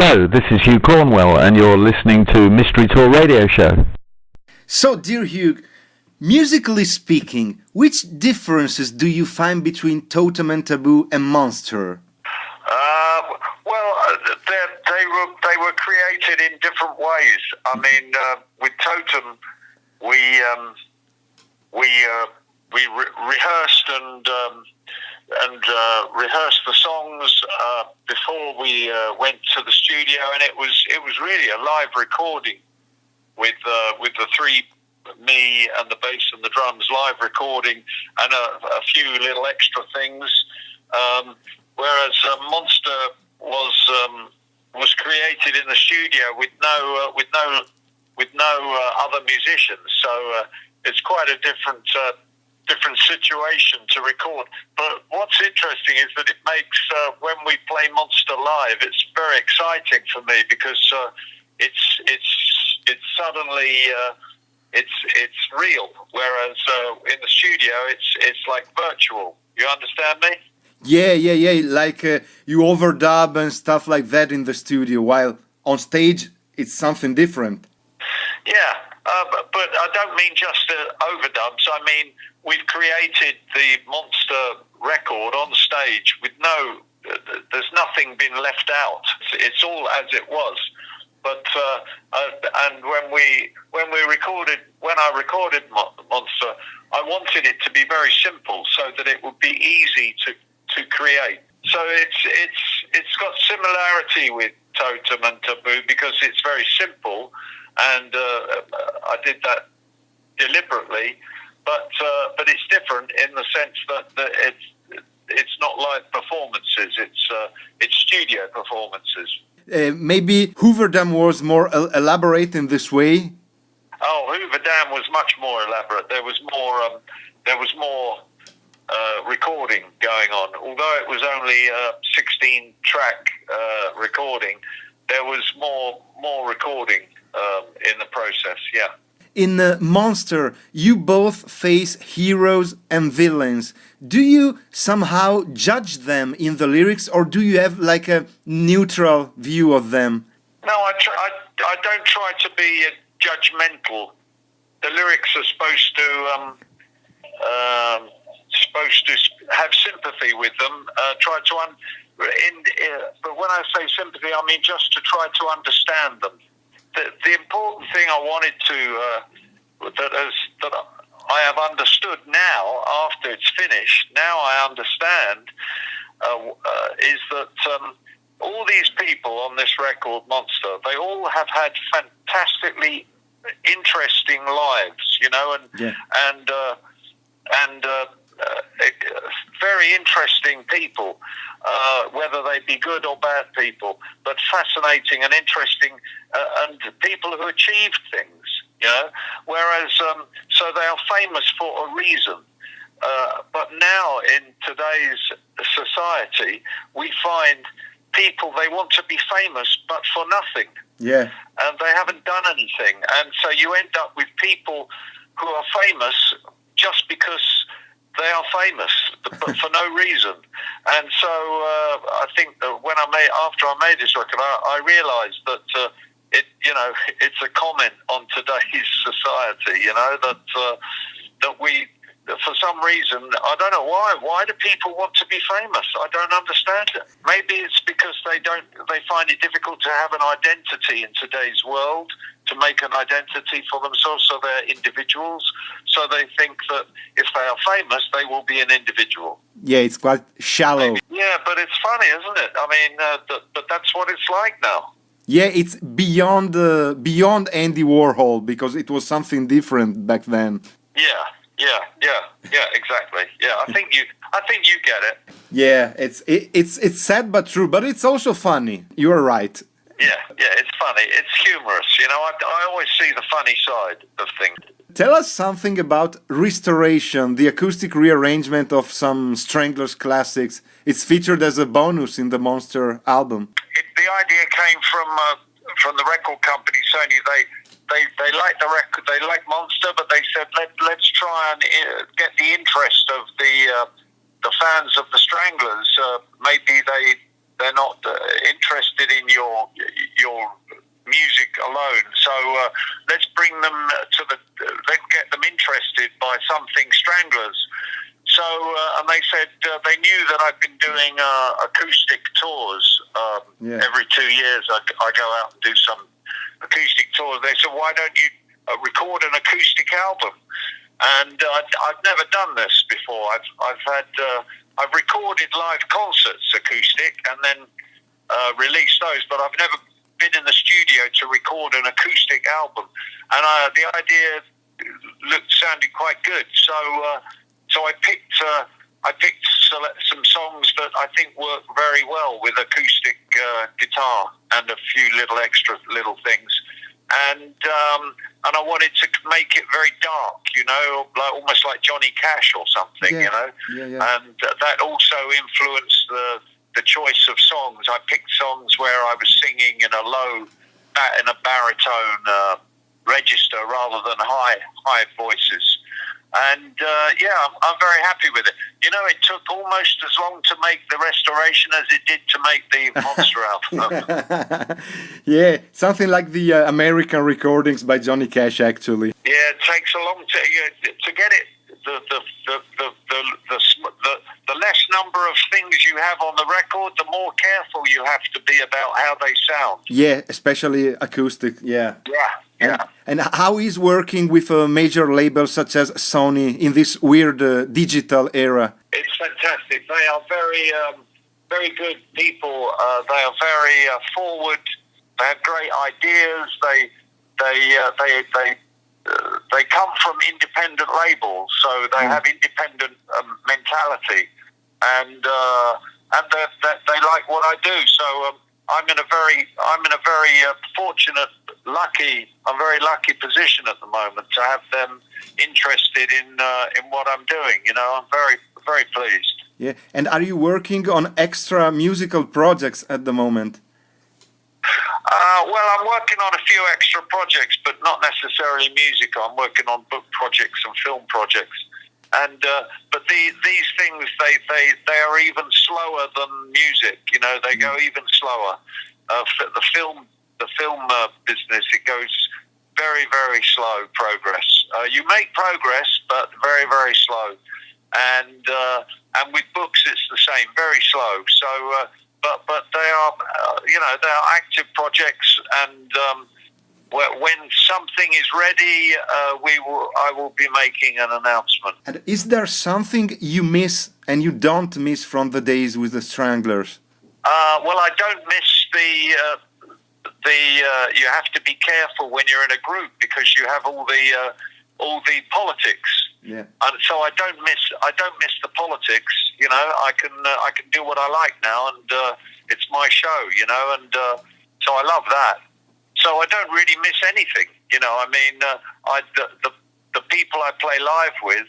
Hello, this is Hugh Cornwell, and you're listening to Mystery Tour Radio Show. So, dear Hugh, musically speaking, which differences do you find between Totem and Taboo and Monster? They were created in different ways. I mean, with Totem, we rehearsed and rehearsed the songs before we went to the studio, and it was really a live recording with the three, me and the bass and the drums, live recording, and a few little extra things. Whereas Monster was created in the studio with no other musicians, so it's quite a different situation to record. But what's interesting is that it makes when we play Monster live, it's very exciting for me because it's suddenly it's real, whereas in the studio it's like virtual. You understand me? Yeah. Like you overdub and stuff like that in the studio, while on stage it's something different. Yeah, but I don't mean just overdubs. I mean, we've created the Monster record on stage with there's nothing been left out. It's all as it was. But and when I recorded Monster, I wanted it to be very simple so that it would be easy to create. So it's got similarity with Totem and Taboo because it's very simple, and I did that deliberately. But it's different in the sense that it's not live performances; it's studio performances. Maybe Hoover Dam was more elaborate in this way. Oh, Hoover Dam was much more elaborate. There was more recording going on. Although it was only a 16-track recording, there was more recording in the process. Yeah. In Monster, you both face heroes and villains. Do you somehow judge them in the lyrics, or do you have like a neutral view of them? No, I don't try to be judgmental. The lyrics are supposed to have sympathy with them. But when I say sympathy, I mean just to try to understand them. The important thing I wanted that I have understood now after it's finished. Now I understand is that all these people on this record, Monster, they all have had fantastically interesting lives, you know, and very interesting people, whether they be good or bad people, but fascinating and interesting, and people who achieved things, you know. Whereas, so they are famous for a reason. But now in today's society, we find people, they want to be famous, but for nothing. Yeah. And they haven't done anything. And so you end up with people who are famous just because they are famous, but for no reason. And so I think that after I made this record, I realised that it's a comment on today's society. You know that we, for some reason, I don't know why. Why do people want to be famous? I don't understand it. Maybe it's because they find it difficult to have an identity in today's world, to make an identity for themselves, so they're individuals. So they think that if they are famous, they will be an individual. Yeah, it's quite shallow. Maybe. Yeah, but it's funny, isn't it? I mean, but that's what it's like now. Yeah, it's beyond Andy Warhol, because it was something different back then. Yeah, exactly. Yeah, I think you get it. Yeah, it's sad but true, but it's also funny. You are right. Yeah, it's funny. It's humorous. You know, I always see the funny side of things. Tell us something about Restoration, the acoustic rearrangement of some Stranglers classics. It's featured as a bonus in the Monster album. The idea came from the record company, Sony. They liked the record, they liked Monster, but they said let's try and get the interest of the fans of the Stranglers. Maybe they're not interested in let's bring them let's get them interested by something Stranglers. So, and they said they knew that I've been doing acoustic tours. Every 2 years I go out and do some acoustic tours. They said, why don't you record an acoustic album? And I've never done this before. I've recorded live concerts acoustic and then released those, but I've never been in the studio to record an acoustic album. And the idea sounded quite good. So I picked some songs that I think work very well with acoustic guitar and a few extra little things. And I wanted to make it very dark, almost like Johnny Cash or something, And that also influenced the choice of songs. I picked songs where I was singing in a baritone register rather than high voices. And I'm very happy with it. It took almost as long to make the restoration as it did to make the Monster album. Yeah, something like the American recordings by Johnny Cash, actually. Yeah, it takes a long time to get it. The less number of things you have on the record, the more careful you have to be about how they sound. Yeah, especially acoustic. Yeah. Yeah. And how is working with a major label such as Sony in this weird digital era? It's fantastic. They are very, very good people. They are very forward. They have great ideas. They come from independent labels, so they have independent mentality, and they like what I do. So I'm in a very fortunate, I'm very lucky position at the moment to have them interested in what I'm doing. I'm very, very pleased. Yeah, and are you working on extra musical projects at the moment? Well, I'm working on a few extra projects, but not necessarily musical. I'm working on book projects and film projects, and but these things they are even slower than music. They go even slower. The film business, it goes very, very slow progress. You make progress, but very, very slow. And with books, it's the same, very slow. So. But they are, they are active projects, and when something is ready, I will be making an announcement. And is there something you miss and you don't miss from the days with the Stranglers? Well, I don't miss you have to be careful when you're in a group because you have all the politics. Yeah. And so I don't miss the politics. I can do what I like now, and it's my show. And so I love that. So I don't really miss anything. The people I play live with,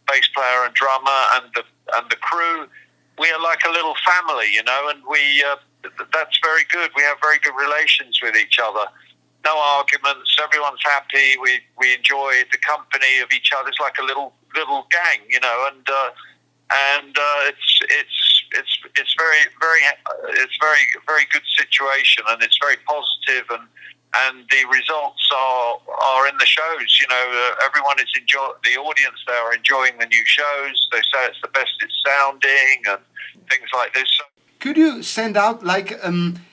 bass player and drummer, and the crew, we are like a little family. And that's very good. We have very good relations with each other. No arguments. Everyone's happy. We enjoy the company of each other. It's like a little gang, and it's very good situation, and it's very positive, and the results are in the shows. Everyone is the audience there are enjoying the new shows. They say it's the best it's sounding and things like this. Could you send out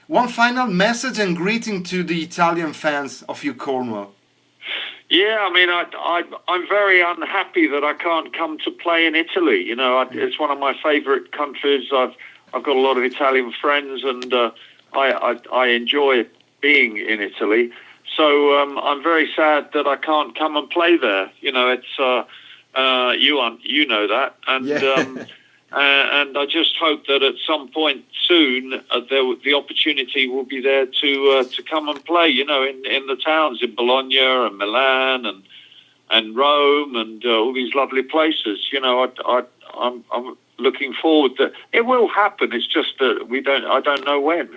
one final message and greeting to the Italian fans of HUGH Cornwell? Yeah, I'm very unhappy that I can't come to play in Italy. It's one of my favourite countries. I've got a lot of Italian friends, and I enjoy being in Italy. So I'm very sad that I can't come and play there. It's you know that, and. Yeah. And I just hope that at some point soon the opportunity will be there to come and play, in the towns in Bologna and Milan and Rome and all these lovely places. I'm looking forward to it. Will happen. It's just that I don't know when.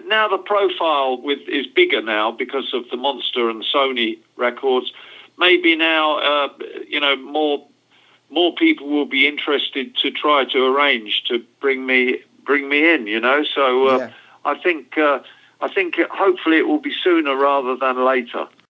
Now the profile is bigger now because of the Monster and Sony records. Maybe now more people will be interested to try to arrange to bring me in, So I think I think hopefully it will be sooner rather than later.